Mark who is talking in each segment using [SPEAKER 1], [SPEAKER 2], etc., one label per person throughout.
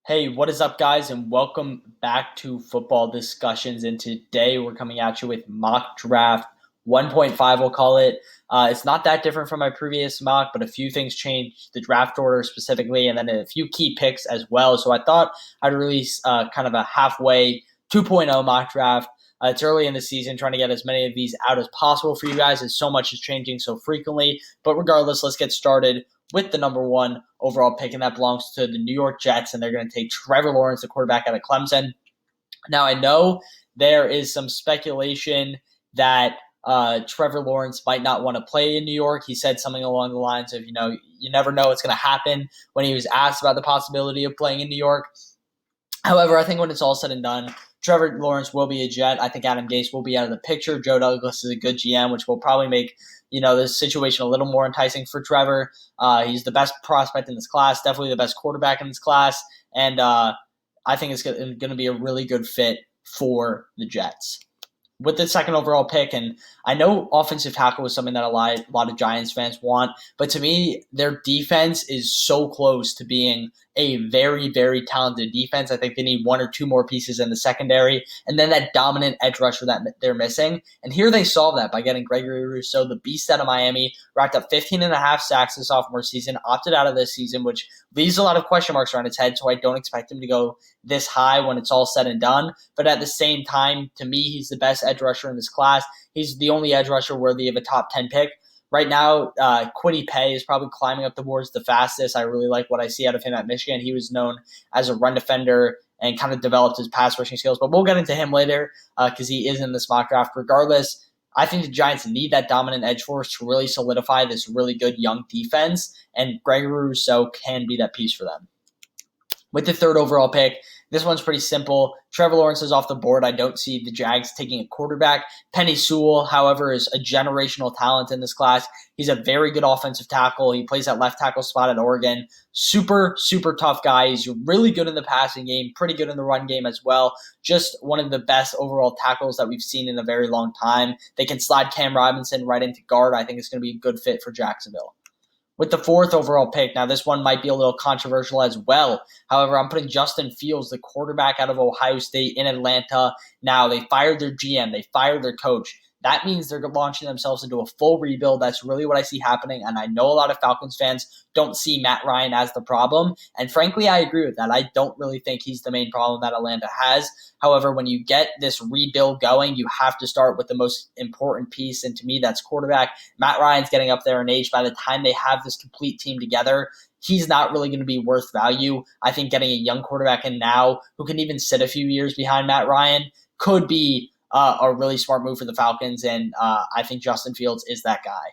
[SPEAKER 1] Hey, what is up, guys, and welcome back to Football Discussions. And today we're coming at you with mock draft 1.5, we'll call it. It's not that different from my previous mock, but a few things changed, the draft order specifically, and then a few key picks as well. So I thought I'd release kind of a halfway 2.0 mock draft. It's early in the season, trying to get as many of these out as possible for you guys, as so much is changing so frequently. But regardless, let's get started with the number one overall pick, and that belongs to the New York Jets, and they're going to take Trevor Lawrence, the quarterback out of Clemson. Now, I know there is some speculation that Trevor Lawrence might not want to play in New York. He said something along the lines of, you never know what's going to happen when he was asked about the possibility of playing in New York. However, I think when it's all said and done, Trevor Lawrence will be a Jet. I think Adam Gase will be out of the picture. Joe Douglas is a good GM, which will probably make this situation a little more enticing for Trevor. He's the best prospect in this class, definitely the best quarterback in this class, and I think it's going to be a really good fit for the Jets. With the second overall pick, and I know offensive tackle is something that a lot of Giants fans want, but to me, their defense is so close to being a very, very talented defense. I think they need one or two more pieces in the secondary, and then that dominant edge rusher that they're missing. And here they solve that by getting Gregory Rousseau, the beast out of Miami, racked up 15.5 sacks this sophomore season, opted out of this season, which leaves a lot of question marks around his head, so I don't expect him to go this high when it's all said and done. But at the same time, to me, he's the best edge rusher in this class. He's the only edge rusher worthy of a top 10 pick. Right now, PAYE is probably climbing up the boards the fastest. I really like what I see out of him at Michigan. He was known as a run defender and kind of developed his pass rushing skills, but we'll get into him later because he is in this mock draft. Regardless, I think the Giants need that dominant edge force to really solidify this really good young defense, and Gregory Rousseau can be that piece for them. With the third overall pick, this one's pretty simple. Trevor Lawrence is off the board. I don't see the Jags taking a quarterback. Penny Sewell, however, is a generational talent in this class. He's a very good offensive tackle. He plays that left tackle spot at Oregon. Super, super tough guy. He's really good in the passing game, pretty good in the run game as well. Just one of the best overall tackles that we've seen in a very long time. They can slide Cam Robinson right into guard. I think it's going to be a good fit for Jacksonville. With the fourth overall pick, now this one might be a little controversial as well. However, I'm putting Justin Fields, the quarterback out of Ohio State, in Atlanta. Now, they fired their GM. They fired their coach. That means they're launching themselves into a full rebuild. That's really what I see happening, and I know a lot of Falcons fans don't see Matt Ryan as the problem, and frankly, I agree with that. I don't really think he's the main problem that Atlanta has. However, when you get this rebuild going, you have to start with the most important piece, and to me, that's quarterback. Matt Ryan's getting up there in age. By the time they have this complete team together, he's not really going to be worth value. I think getting a young quarterback in now who can even sit a few years behind Matt Ryan could be a really smart move for the Falcons, and I think Justin Fields is that guy.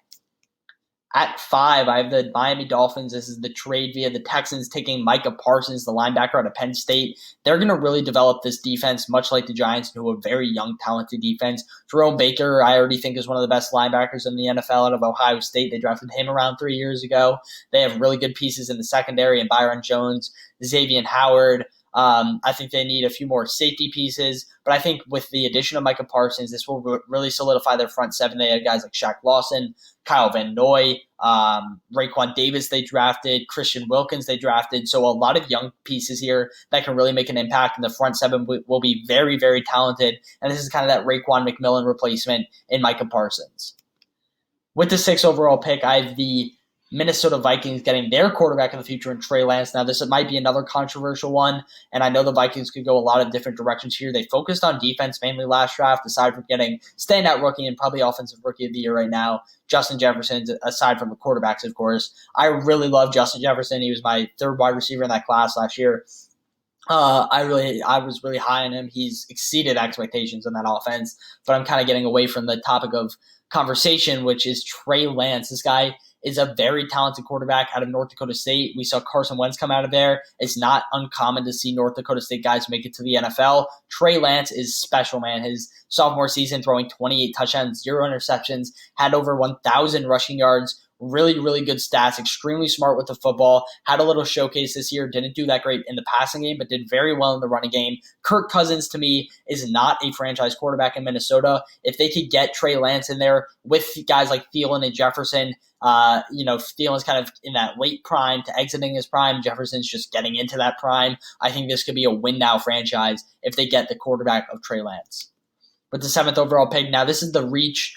[SPEAKER 1] At 5, I have the Miami Dolphins. This is the trade via the Texans taking Micah Parsons, the linebacker out of Penn State. They're going to really develop this defense, much like the Giants, into a very young, talented defense. Jerome Baker, I already think, is one of the best linebackers in the NFL out of Ohio State. They drafted him around 3 years ago. They have really good pieces in the secondary, and Byron Jones, Xavier Howard. I think they need a few more safety pieces, but I think with the addition of Micah Parsons, this will really solidify their front seven. They have guys like Shaq Lawson, Kyle Van Noy, Raekwon Davis they drafted, Christian Wilkins they drafted. So a lot of young pieces here that can really make an impact, and the front seven will be very, very talented. And this is kind of that Raekwon McMillan replacement in Micah Parsons. With the 6th overall pick, I have the Minnesota Vikings getting their quarterback of the future in Trey Lance. Now, this might be another controversial one, and I know the Vikings could go a lot of different directions here. They focused on defense mainly last draft, aside from getting standout rookie and probably offensive rookie of the year right now, Justin Jefferson, aside from the quarterbacks, of course. I really love Justin Jefferson. He was my third wide receiver in that class last year. I was really high on him. He's exceeded expectations in that offense, but I'm kind of getting away from the topic of conversation, which is Trey Lance. This guy is a very talented quarterback out of North Dakota State. We saw Carson Wentz come out of there. It's not uncommon to see North Dakota State guys make it to the NFL. Trey Lance is special, man. His sophomore season, throwing 28 touchdowns, 0 interceptions, had over 1,000 rushing yards, Really, really good stats, extremely smart with the football, had a little showcase this year, didn't do that great in the passing game, but did very well in the running game. Kirk Cousins, to me, is not a franchise quarterback in Minnesota. If they could get Trey Lance in there with guys like Thielen and Jefferson, Thielen's kind of in that late prime to exiting his prime. Jefferson's just getting into that prime. I think this could be a win-now franchise if they get the quarterback of Trey Lance. With the 7th overall pick, now this is the reach,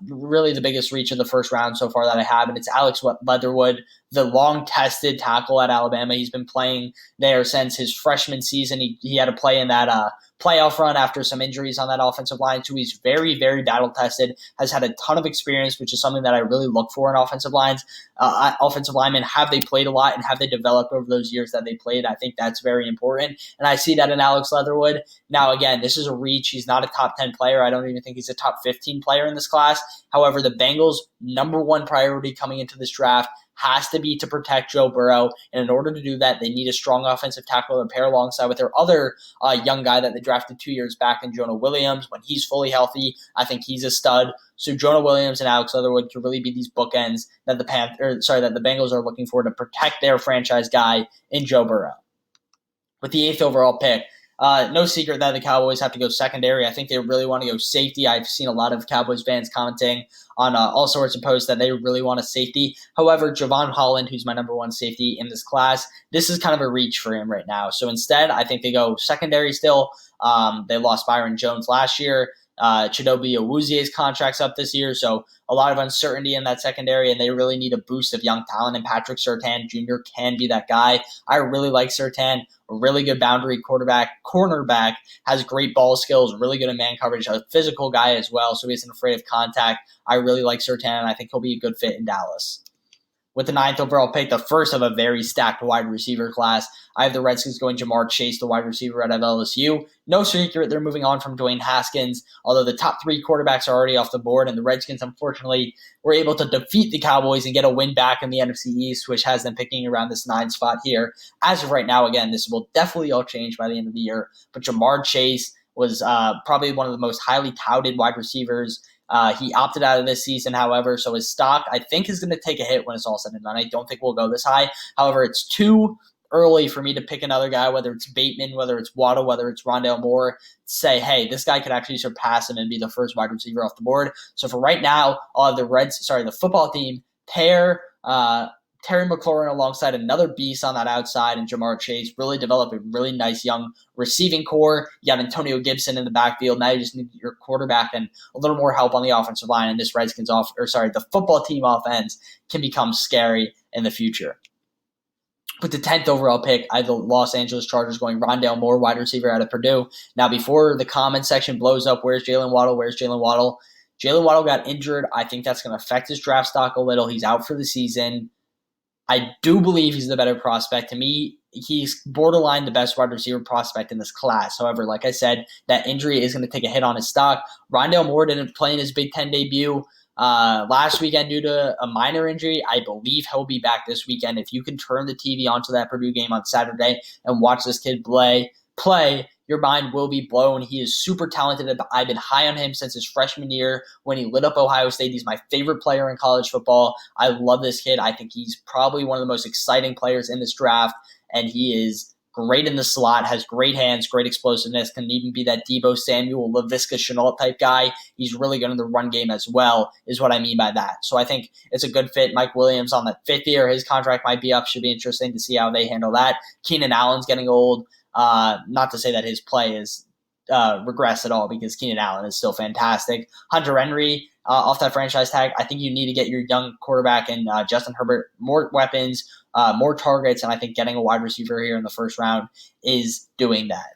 [SPEAKER 1] really the biggest reach of the first round so far that I have, and it's Alex Leatherwood, the long-tested tackle at Alabama. He's been playing there since his freshman season. He had to play in that playoff run after some injuries on that offensive line, so he's very, very battle-tested, has had a ton of experience, which is something that I really look for in offensive lines. Offensive linemen, have they played a lot and have they developed over those years that they played? I think that's very important, and I see that in Alex Leatherwood. Now, again, this is a reach. He's not a top 10 player. I don't even think he's a top 15 player in this class. However, the Bengals' number one priority coming into this draft has to be to protect Joe Burrow, and in order to do that, they need a strong offensive tackle to pair alongside with their other young guy that they drafted 2 years back in Jonah Williams. When he's fully healthy, I think he's a stud. So Jonah Williams and Alex Leatherwood could really be these bookends that the Bengals are looking for to protect their franchise guy in Joe Burrow. With the 8th overall pick, no secret that the Cowboys have to go secondary. I think they really want to go safety. I've seen a lot of Cowboys fans commenting on all sorts of posts that they really want a safety. However, JEVON Holland, who's my number one safety in this class, this is kind of a reach for him right now. So instead, I think they go secondary still. They lost Byron Jones last year. Chidobe Awuzie's contract's up this year, so a lot of uncertainty in that secondary, and they really need a boost of young talent, and Patrick Surtain Jr. can be that guy. I really like Surtain, a really good boundary cornerback, has great ball skills, really good in man coverage, a physical guy as well, so he isn't afraid of contact. I really like Surtain, and I think he'll be a good fit in Dallas. With the 9th overall pick, the first of a very stacked wide receiver class, I have the Redskins going Jamar Chase, the wide receiver out of LSU. No secret, they're moving on from Dwayne Haskins, although the top 3 quarterbacks are already off the board, and the Redskins, unfortunately, were able to defeat the Cowboys and get a win back in the NFC East, which has them picking around this 9 spot here. As of right now, again, this will definitely all change by the end of the year, but Jamar Chase was probably one of the most highly touted wide receivers. He opted out of this season, however, so his stock, I think, is going to take a hit when it's all said and done. I don't think we'll go this high. However, it's too early for me to pick another guy, whether it's Bateman, whether it's Waddle, whether it's Rondale Moore, say, hey, this guy could actually surpass him and be the first wide receiver off the board. So for right now, I'll have the football team pair Terry McLaurin alongside another beast on that outside and Jamar Chase, really develop a really nice young receiving core. You have Antonio Gibson in the backfield. Now you just need your quarterback and a little more help on the offensive line, and this the football team offense can become scary in the future. With the 10th overall pick, I have the Los Angeles Chargers going Rondale Moore, wide receiver out of Purdue. Now, before the comment section blows up, where's Jalen Waddle? Jalen Waddle got injured. I think that's going to affect his draft stock a little. He's out for the season. I do believe he's the better prospect. To me, he's borderline the best wide receiver prospect in this class. However, like I said, that injury is going to take a hit on his stock. Rondale Moore didn't play in his Big Ten debut last weekend due to a minor injury. I believe he'll be back this weekend. If you can turn the TV onto that Purdue game on Saturday and watch this kid play, your mind will be blown. He is super talented. I've been high on him since his freshman year when he lit up Ohio State. He's my favorite player in college football. I love this kid. I think he's probably one of the most exciting players in this draft, and he is great in the slot, has great hands, great explosiveness, can even be that Deebo Samuel, Laviska Shenault type guy. He's really good in the run game as well, is what I mean by that. So I think it's a good fit. Mike Williams on the 5th year, his contract might be up. Should be interesting to see how they handle that. Keenan Allen's getting old. Not to say that his play is regress at all, because Keenan Allen is still fantastic. Hunter Henry off that franchise tag. I think you need to get your young quarterback and Justin Herbert more weapons, more targets, and I think getting a wide receiver here in the first round is doing that.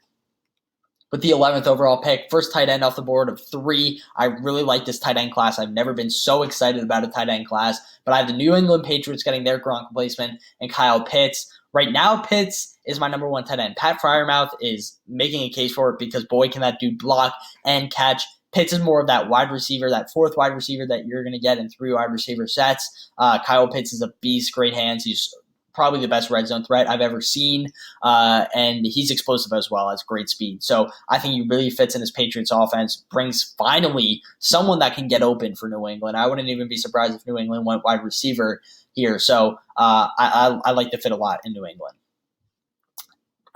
[SPEAKER 1] With the 11th overall pick, first tight end off the board of 3. I really like this tight end class. I've never been so excited about a tight end class, but I have the New England Patriots getting their Gronk replacement and Kyle Pitts. Right now, Pitts is my number 1 tight end. Pat Freiermuth is making a case for it because, boy, can that dude block and catch. Pitts is more of that wide receiver, that 4th wide receiver that you're going to get in 3 wide receiver sets. Kyle Pitts is a beast, great hands. He's probably the best red zone threat I've ever seen, and he's explosive as well, has great speed. So I think he really fits in his Patriots offense, brings finally someone that can get open for New England. I wouldn't even be surprised if New England went wide receiver here. So I like the fit a lot in New England.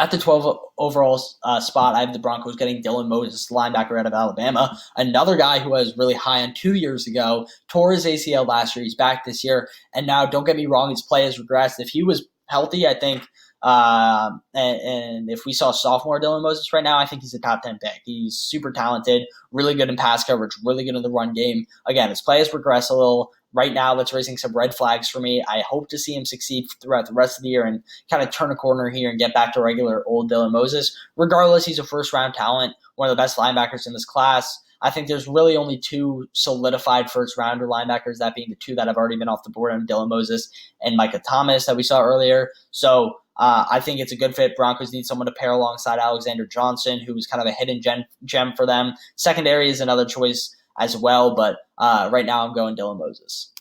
[SPEAKER 1] At the 12 overall spot, I have the Broncos getting Dylan Moses, linebacker out of Alabama. Another guy who was really high on 2 years ago, tore his ACL last year. He's back this year. And now, don't get me wrong, his play has regressed. If he was healthy, I think, and if we saw sophomore Dylan Moses right now, I think he's a top 10 pick. He's super talented, really good in pass coverage, really good in the run game. Again, his play has regressed a little. Right now, that's raising some red flags for me. I hope to see him succeed throughout the rest of the year and kind of turn a corner here and get back to regular old Dylan Moses. Regardless, he's a first-round talent, one of the best linebackers in this class. I think there's really only two solidified first-rounder linebackers, that being the two that have already been off the board, Dylan Moses and Micah Thomas that we saw earlier. So I think it's a good fit. Broncos need someone to pair alongside Alexander Johnson, who was kind of a hidden gem for them. Secondary is another choice as well, but right now I'm going Dylan Moses.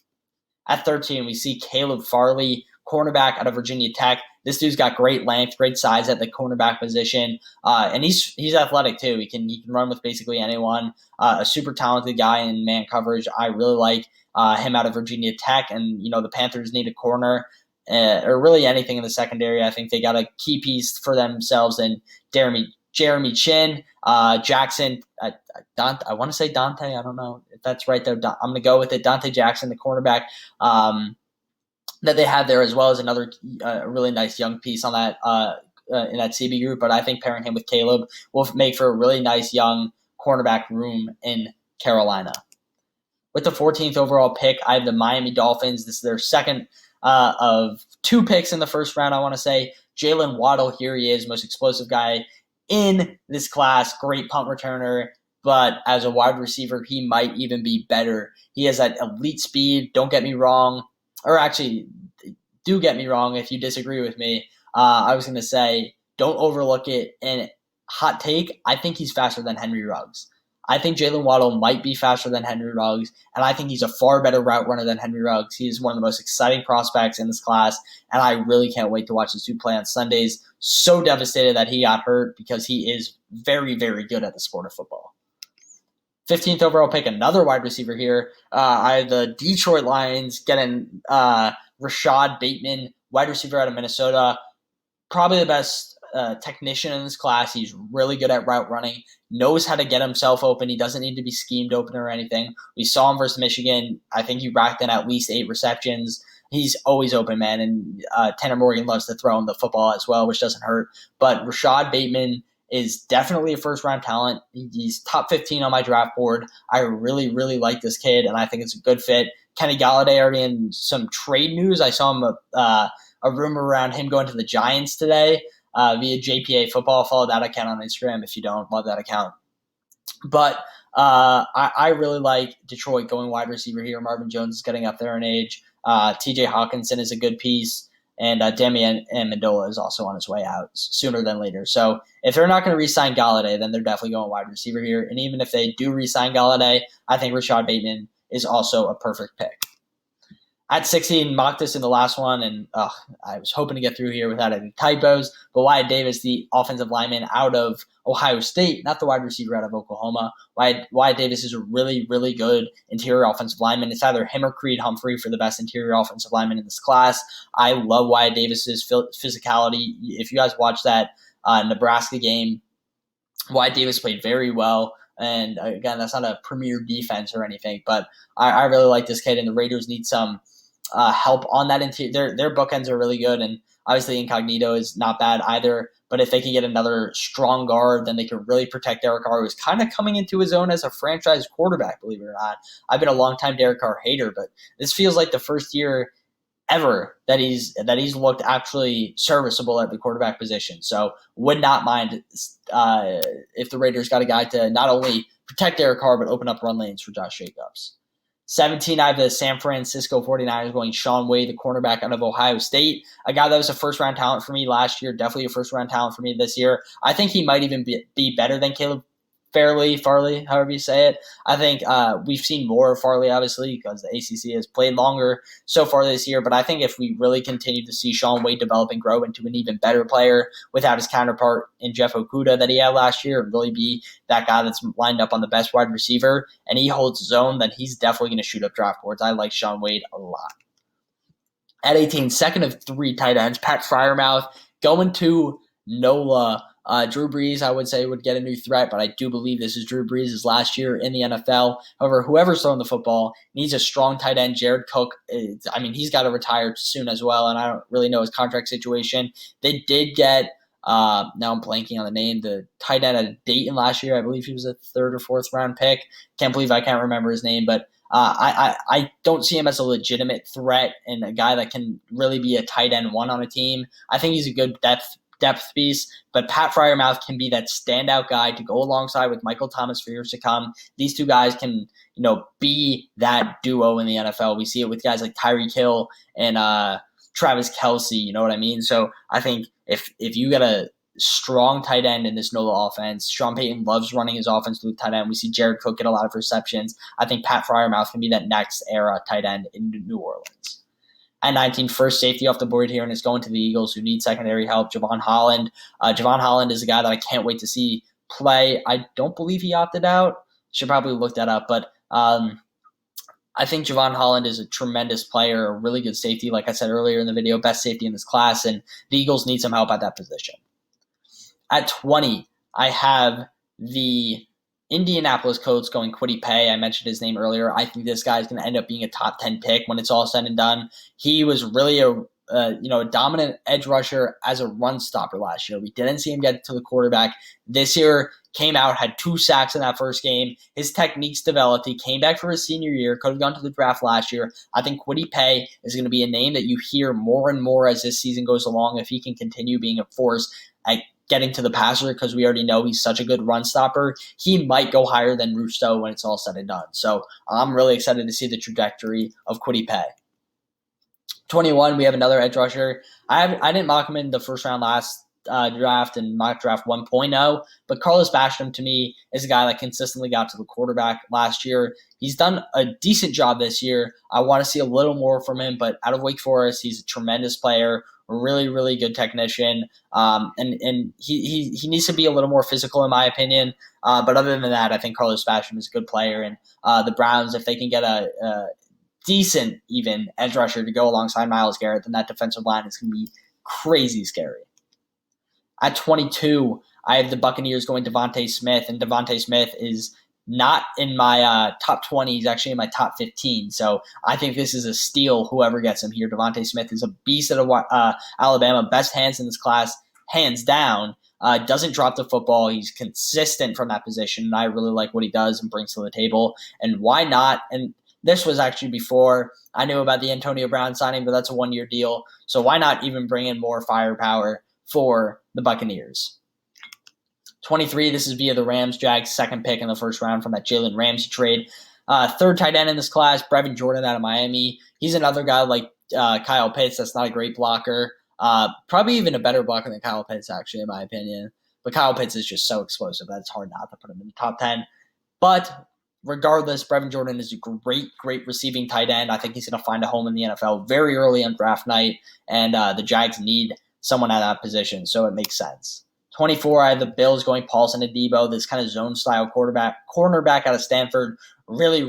[SPEAKER 1] At 13, we see Caleb Farley, cornerback out of Virginia Tech. This dude's got great length, great size at the cornerback position, and he's athletic too. He can run with basically anyone. A super talented guy in man coverage. I really like him out of Virginia Tech, and the Panthers need a corner or really anything in the secondary. I think they got a key piece for themselves in Jeremy Chin, Jackson, I want to say Dante. I don't know if that's right, though. I'm going to go with it. Dante Jackson, the cornerback that they have there, as well as another really nice young piece on that in that CB group. But I think pairing him with Caleb will make for a really nice young cornerback room in Carolina. With the 14th overall pick, I have the Miami Dolphins. This is their second of two picks in the first round, I want to say. Jaylen Waddle, here he is, most explosive guy in this class, great punt returner, but as a wide receiver, he might even be better. He has that elite speed, don't get me wrong, or actually, do get me wrong if you disagree with me. I was going to say, don't overlook it, and hot take, I think he's faster than Henry Ruggs. I think Jaylen Waddle might be faster than Henry Ruggs, and I think he's a far better route runner than Henry Ruggs. He is one of the most exciting prospects in this class, and I really can't wait to watch this dude play on Sundays. So devastated that he got hurt because he is very, very good at the sport of football. 15th overall pick, another wide receiver here. I have the Detroit Lions getting Rashod Bateman, wide receiver out of Minnesota. Probably the best technician in this class. He's really good at route running, knows how to get himself open. He doesn't need to be schemed open or anything. We saw him versus Michigan. I think he racked in at least 8 receptions. He's always open, man, and Tanner Morgan loves to throw him the football as well, which doesn't hurt. But Rashod Bateman is definitely a first-round talent. He's top 15 on my draft board. I really, really like this kid, and I think it's a good fit. Kenny Golladay already in some trade news. I saw him a rumor around him going to the Giants today via JPA Football. Follow that account on Instagram if you don't. Love that account. But I really like Detroit going wide receiver here. Marvin Jones is getting up there in age. TJ Hawkinson is a good piece. And Damian Amendola is also on his way out sooner than later. So if they're not going to re-sign Golladay, then they're definitely going wide receiver here. And even if they do re-sign Golladay, I think Rashod Bateman is also a perfect pick. At 16, mocked this in the last one, and I was hoping to get through here without any typos. But Wyatt Davis, the offensive lineman out of Ohio State, not the wide receiver out of Oklahoma. Wyatt Davis is a really, really good interior offensive lineman. It's either him or Creed Humphrey for the best interior offensive lineman in this class. I love Wyatt Davis's physicality. If you guys watch that Nebraska game, Wyatt Davis played very well. And again, that's not a premier defense or anything, but I really like this kid, and the Raiders need some help on that interior. Their bookends are really good, and obviously Incognito is not bad either. But if they can get another strong guard, then they can really protect Derek Carr, who's kind of coming into his own as a franchise quarterback, believe it or not. I've been a longtime Derek Carr hater, but this feels like the first year ever that he's looked actually serviceable at the quarterback position. So would not mind if the Raiders got a guy to not only protect Derek Carr, but open up run lanes for Josh Jacobs. 17, I have the San Francisco 49ers going Shaun Wade, the cornerback out of Ohio State. A guy that was a first-round talent for me last year, definitely a first-round talent for me this year. I think he might even be better than Caleb Farley, however you say it. I think we've seen more of Farley, obviously, because the ACC has played longer so far this year. But I think if we really continue to see Shaun Wade develop and grow into an even better player without his counterpart in Jeff Okudah that he had last year, and really be that guy that's lined up on the best wide receiver, and he holds his own, then he's definitely going to shoot up draft boards. I like Shaun Wade a lot. At 18, second of 3 tight ends, Pat Freiermuth going to NOLA. Drew Brees, I would say, would get a new threat, but I do believe this is Drew Brees' last year in the NFL. However, whoever's throwing the football needs a strong tight end. Jared Cook, he's got to retire soon as well, and I don't really know his contract situation. They did get, now I'm blanking on the name, the tight end at Dayton last year. I believe he was a 3rd or 4th round pick. Can't believe I can't remember his name, but I don't see him as a legitimate threat and a guy that can really be a tight end 1 on a team. I think he's a good depth piece, but Pat Freiermuth can be that standout guy to go alongside with Michael Thomas for years to come. These two guys can, be that duo in the NFL. We see it with guys like Tyreek Hill and Travis Kelce, you know what I mean? So I think if you get a strong tight end in this NOLA offense, Sean Payton loves running his offense through tight end. We see Jared Cook get a lot of receptions. I think Pat Freiermuth can be that next era tight end in New Orleans. At 19, first safety off the board here, and it's going to the Eagles, who need secondary help, JEVON Holland. JEVON Holland is a guy that I can't wait to see play. I don't believe he opted out. Should probably look that up, but I think JEVON Holland is a tremendous player, a really good safety, like I said earlier in the video, best safety in this class, and the Eagles need some help at that position. At 20, I have the Indianapolis Colts going KWITY PAYE. I mentioned his name earlier. I think this guy is going to end up being a top 10 pick when it's all said and done. He was really a dominant edge rusher as a run stopper last year. We didn't see him get to the quarterback. This year, came out, had 2 sacks in that first game. His techniques developed. He came back for his senior year, could have gone to the draft last year. I think KWITY PAYE is going to be a name that you hear more and more as this season goes along if he can continue being a force at getting to the passer, because we already know he's such a good run stopper. He might go higher than ROUSSEAU when it's all said and done. So I'm really excited to see the trajectory of KWITY PAYE. 21, we have another edge rusher. I didn't mock him in the first round last draft and mock draft 1.0, but Carlos Basham to me is a guy that consistently got to the quarterback last year. He's done a decent job this year. I want to see a little more from him, but out of Wake Forest, he's a tremendous player, a really, really good technician, and he needs to be a little more physical in my opinion. But other than that, I think Carlos Basham is a good player, and the Browns, if they can get a decent even edge rusher to go alongside Myles Garrett, then that defensive line is going to be crazy scary. At 22, I have the Buccaneers going DeVonta Smith, and DeVonta Smith is not in my top 20. He's actually in my top 15. So I think this is a steal, whoever gets him here. DeVonta Smith is a beast at Alabama. Best hands in this class, hands down. Doesn't drop the football. He's consistent from that position, and I really like what he does and brings to the table. And why not? And this was actually before I knew about the Antonio Brown signing, but that's a 1-year deal. So why not even bring in more firepower for the Buccaneers? 23, this is via the Rams-Jags second pick in the first round from that Jalen Ramsey trade. Third tight end in this class, Brevin Jordan out of Miami. He's another guy like Kyle Pitts that's not a great blocker. Probably even a better blocker than Kyle Pitts, actually, in my opinion. But Kyle Pitts is just so explosive that it's hard not to put him in the top 10. But regardless, Brevin Jordan is a great receiving tight end. I think he's going to find a home in the NFL very early on draft night, and the Jags need someone at that position, so it makes sense. 24, I have the Bills going Paulson ADEBO, this kind of zone-style cornerback out of Stanford. Really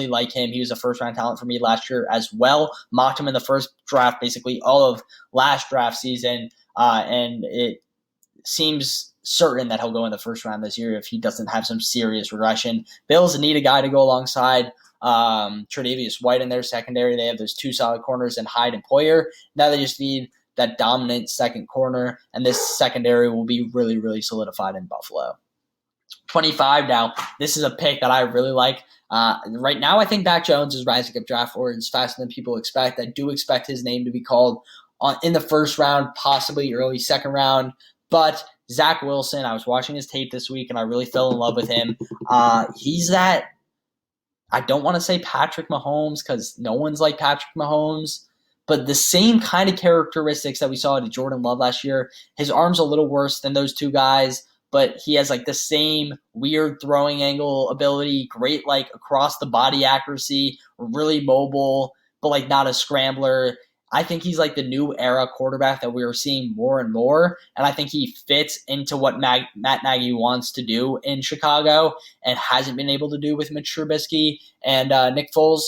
[SPEAKER 1] like him. He was a first-round talent for me last year as well. Mocked him in the first draft basically all of last draft season, and it seems certain that he'll go in the first round this year if he doesn't have some serious regression. Bills need a guy to go alongside Tre'Davious White in their secondary. They have those 2 solid corners in Hyde and Poyer. Now they just need that dominant second corner, and this secondary will be really solidified in Buffalo. 25 now, this is a pick that I really like. Right now, I think Mac Jones is rising up draft boards faster than people expect. I do expect his name to be called in the first round, possibly early second round, but Zach Wilson, I was watching his tape this week, and I really fell in love with him. He's that, I don't want to say Patrick Mahomes, because no one's like Patrick Mahomes, but the same kind of characteristics that we saw to Jordan Love last year. His arm's a little worse than those 2 guys, but he has like the same weird throwing angle ability, great like across the body accuracy, really mobile, but like not a scrambler. I think he's like the new era quarterback that we are seeing more and more, and I think he fits into what Matt Nagy wants to do in Chicago and hasn't been able to do with Mitch Trubisky and Nick Foles.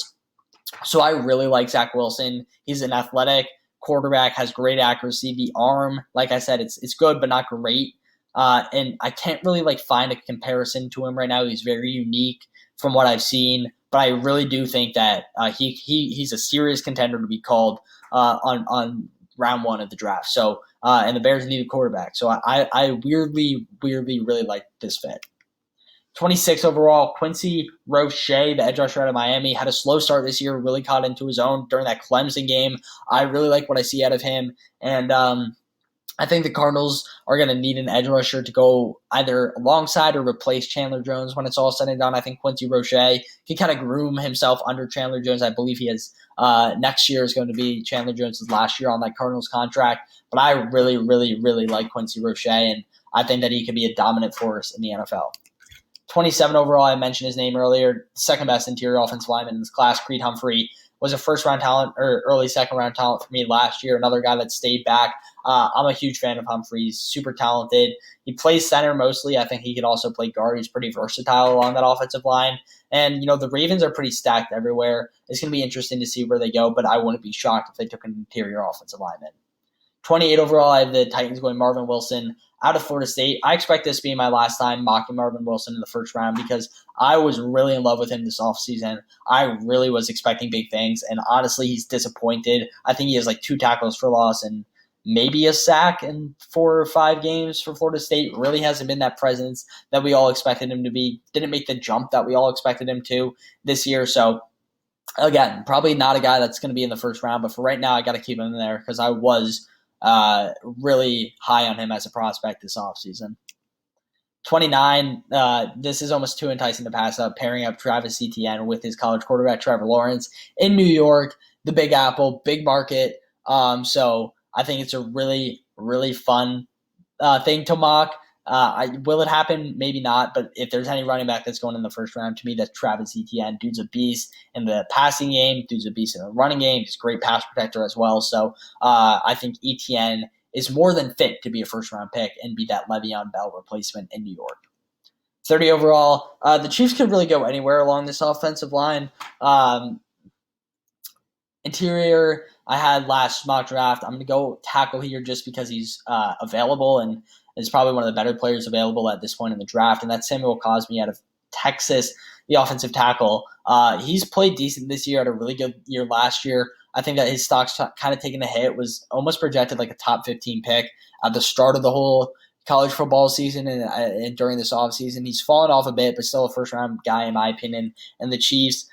[SPEAKER 1] So I really like Zach Wilson. He's an athletic quarterback, has great accuracy. The arm, like I said, it's good but not great. And I can't really like find a comparison to him right now. He's very unique from what I've seen, but I really do think that he's a serious contender to be called on round one of the draft. So and the Bears need a quarterback. So I weirdly really like this fit. 26 overall, Quincy Roche, the edge rusher out of Miami, had a slow start this year, really caught into his own during that Clemson game. I really like what I see out of him. And I think the Cardinals are going to need an edge rusher to go either alongside or replace Chandler Jones when it's all said and done. I think Quincy Roche can kind of groom himself under Chandler Jones. I believe he has next year is going to be Chandler Jones' last year on that Cardinals contract. But I really like Quincy Roche, and I think that he could be a dominant force in the NFL. 27 overall, I mentioned his name earlier, second best interior offensive lineman in this class. Creed Humphrey was a first-round talent or early second-round talent for me last year, another guy that stayed back. I'm a huge fan of Humphrey. He's super talented. He plays center mostly. I think he could also play guard. He's pretty versatile along that offensive line. And, the Ravens are pretty stacked everywhere. It's going to be interesting to see where they go, but I wouldn't be shocked if they took an interior offensive lineman. 28 overall, I have the Titans going Marvin Wilson out of Florida State. I expect this to be my last time mocking Marvin Wilson in the first round because I was really in love with him this offseason. I really was expecting big things, and honestly, he's disappointed. I think he has like 2 tackles for loss and maybe a sack in 4 or 5 games for Florida State. Really hasn't been that presence that we all expected him to be. Didn't make the jump that we all expected him to this year. So, again, probably not a guy that's going to be in the first round, but for right now, I got to keep him in there because I was really high on him as a prospect this offseason. 29, this is almost too enticing to pass up, pairing up Travis Etienne with his college quarterback Trevor Lawrence in New York, the Big Apple, big market. So I think it's a really fun thing to mock. Will it happen? Maybe not, but if there's any running back that's going in the first round, to me, that's Travis Etienne. Dude's a beast in the passing game. Dude's a beast in the running game. He's a great pass protector as well. So I think Etienne is more than fit to be a first-round pick and be that Le'Veon Bell replacement in New York. 30 overall, the Chiefs could really go anywhere along this offensive line. Interior, I had last mock draft. I'm going to go tackle here just because he's available and is probably one of the better players available at this point in the draft, and that's Samuel Cosmi out of Texas, the offensive tackle. He's played decent this year, had a really good year last year. I think that his stock's kind of taken a hit, was almost projected like a top 15 pick at the start of the whole college football season and during this offseason. He's fallen off a bit, but still a first-round guy in my opinion, and the Chiefs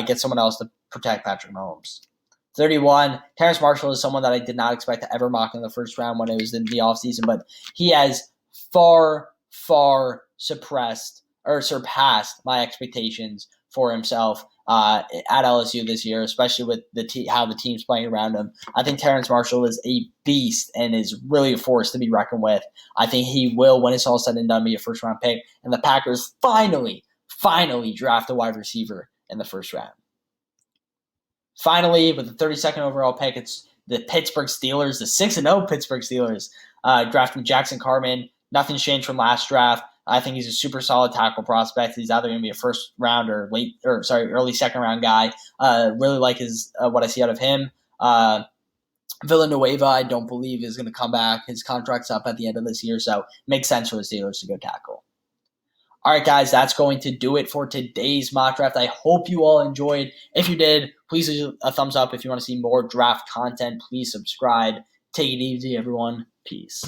[SPEAKER 1] get someone else to protect Patrick Mahomes. 31, Terrace Marshall is someone that I did not expect to ever mock in the first round when it was in the offseason, but he has far surpassed my expectations for himself at LSU this year, especially with how the team's playing around him. I think Terrace Marshall is a beast and is really a force to be reckoned with. I think he will, when it's all said and done, be a first-round pick, and the Packers finally draft a wide receiver in the first round. Finally, with the 32nd overall pick, it's the Pittsburgh Steelers, the 6-0 Pittsburgh Steelers, drafting Jackson Carman. Nothing's changed from last draft. I think he's a super solid tackle prospect. He's either going to be a first round or early second round guy. Really like his what I see out of him. Villanueva, I don't believe is going to come back. His contract's up at the end of this year, so it makes sense for the Steelers to go tackle. All right, guys, that's going to do it for today's mock draft. I hope you all enjoyed. If you did, please leave a thumbs up. If you want to see more draft content, please subscribe. Take it easy, everyone. Peace.